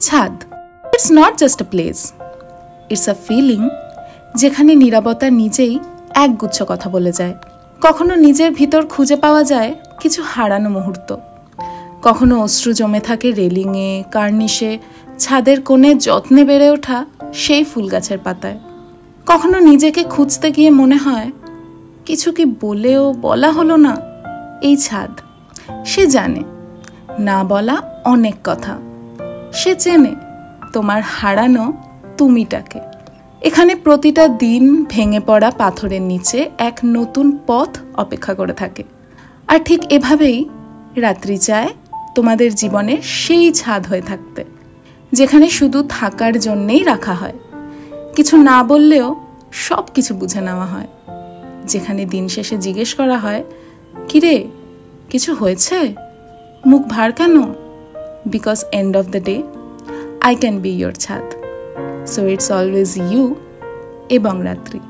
ছাদ, it's not just a place, it's a feeling যেখানে নীরবতা নিজেই একগুচ্ছ কথা বলে যায়। কখনো নিজের ভিতর খুঁজে পাওয়া যায় কিছু হারানো মুহূর্ত, কখনো অশ্রু জমে থাকে রেলিংয়ে, কার্নিশে, ছাদের কোণে যত্নে বেড়ে ওঠা সেই ফুল গাছের পাতায়। কখনো নিজেকে খুঁজতে গিয়ে মনে হয় কিছু কি বলেও বলা হলো না। এই ছাদ, সে জানে না বলা অনেক কথা, সে চেনে তোমার হারানো তুমিটাকে। এখানে প্রতিটা দিন ভেঙে পড়া পাথরের নিচে এক নতুন পথ অপেক্ষা করে থাকে। আর ঠিক এভাবেই রাত্রি চায় তোমাদের জীবনের সেই ছাদ হয়ে থাকতে, যেখানে শুধু থাকার জন্যেই রাখা হয়, কিছু না বললেও সব কিছু বুঝে নেওয়া হয়, যেখানে দিন শেষে জিজ্ঞেস করা হয়, কিরে কিছু হয়েছে, মুখ ভার কেন? Because end of the day I can be your ছাদ. So it's always you এবং রাত্রি।